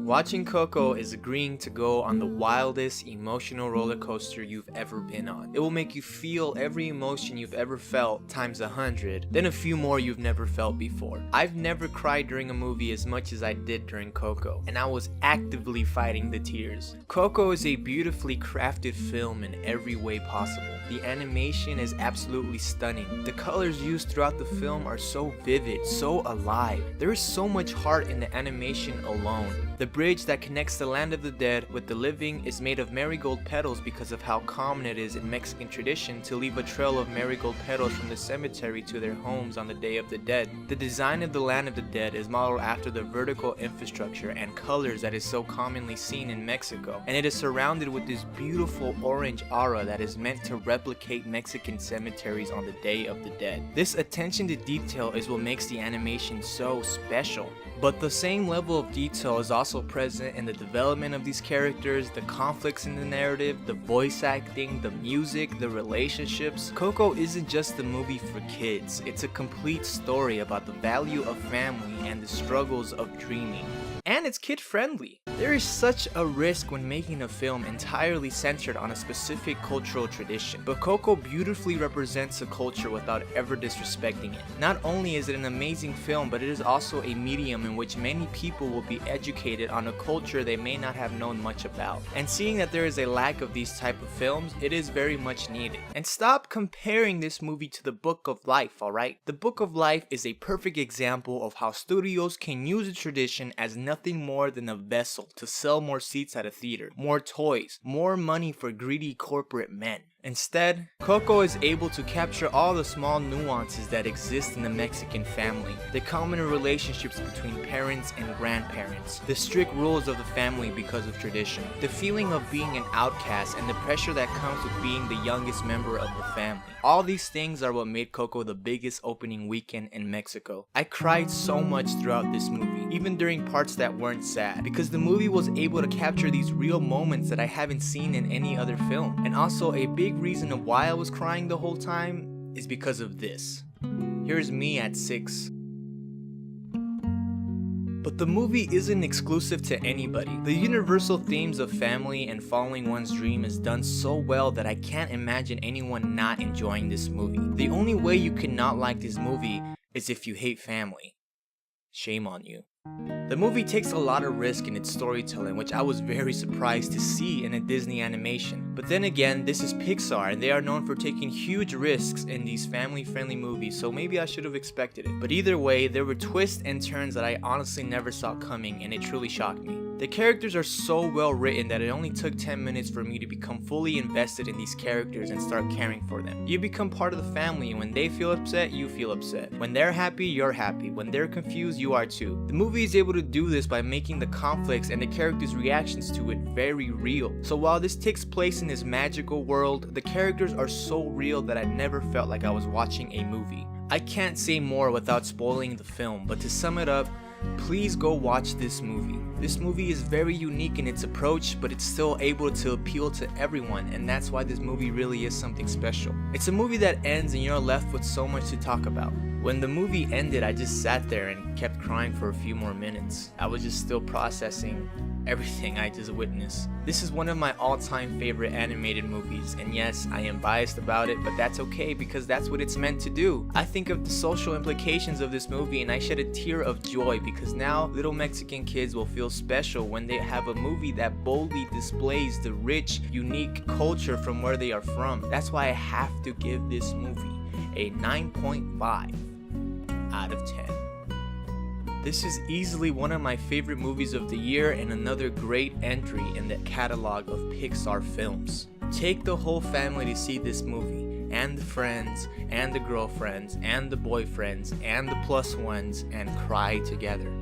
Watching Coco is agreeing to go on the wildest emotional roller coaster you've ever been on. It will make you feel every emotion you've ever felt times 100, then a few more you've never felt before. I've never cried during a movie as much as I did during Coco, and I was actively fighting the tears. Coco is a beautifully crafted film in every way possible. The animation is absolutely stunning. The colors used throughout the film are so vivid, so alive. There is so much heart in the animation alone. The bridge that connects the land of the dead with the living is made of marigold petals because of how common it is in Mexican tradition to leave a trail of marigold petals from the cemetery to their homes on the Day of the Dead. The design of the land of the dead is modeled after the vertical infrastructure and colors that is so commonly seen in Mexico, and it is surrounded with this beautiful orange aura that is meant to replicate Mexican cemeteries on the Day of the Dead. This attention to detail is what makes the animation so special. But the same level of detail is also present in the development of these characters, the conflicts in the narrative, the voice acting, the music, the relationships. Coco isn't just a movie for kids, it's a complete story about the value of family and the struggles of dreaming. And it's kid friendly. There is such a risk when making a film entirely centered on a specific cultural tradition, but Coco beautifully represents a culture without ever disrespecting it. Not only is it an amazing film, but it is also a medium in which many people will be educated on a culture they may not have known much about. And seeing that there is a lack of these type of films, it is very much needed. And stop comparing this movie to The Book of Life, alright? The Book of Life is a perfect example of how studios can use a tradition as nothing more than a vessel to sell more seats at a theater, more toys, more money for greedy corporate men. Instead, Coco is able to capture all the small nuances that exist in the Mexican family, the common relationships between parents and grandparents, the strict rules of the family because of tradition, the feeling of being an outcast, and the pressure that comes with being the youngest member of the family. All these things are what made Coco the biggest opening weekend in Mexico. I cried so much throughout this movie, even during parts that weren't sad, because the movie was able to capture these real moments that I haven't seen in any other film. And also a big reason of why I was crying the whole time is because of this. Here's me at 6. But the movie isn't exclusive to anybody. The universal themes of family and following one's dream is done so well that I can't imagine anyone not enjoying this movie. The only way you cannot like this movie is if you hate family. Shame on you. The movie takes a lot of risk in its storytelling, which I was very surprised to see in a Disney animation. But then again, this is Pixar and they are known for taking huge risks in these family-friendly movies, so maybe I should have expected it. But either way, there were twists and turns that I honestly never saw coming, and it truly shocked me. The characters are so well written that it only took 10 minutes for me to become fully invested in these characters and start caring for them. You become part of the family, and when they feel upset, you feel upset. When they're happy, you're happy. When they're confused, you are too. The movie is able to do this by making the conflicts and the characters' reactions to it very real. So while this takes place in this magical world, the characters are so real that I never felt like I was watching a movie. I can't say more without spoiling the film, but to sum it up, please go watch this movie. This movie is very unique in its approach, but it's still able to appeal to everyone, and that's why this movie really is something special. It's a movie that ends and you're left with so much to talk about. When the movie ended, I just sat there and kept crying for a few more minutes. I was just still processing everything I just witnessed. This is one of my all-time favorite animated movies, and yes, I am biased about it, but that's okay because that's what it's meant to do. I think of the social implications of this movie and I shed a tear of joy because now little Mexican kids will feel special when they have a movie that boldly displays the rich, unique culture from where they are from. That's why I have to give this movie a 9.5 out of 10. This is easily one of my favorite movies of the year and another great entry in the catalog of Pixar films. Take the whole family to see this movie, and the friends, and the girlfriends, and the boyfriends, and the plus ones, and cry together.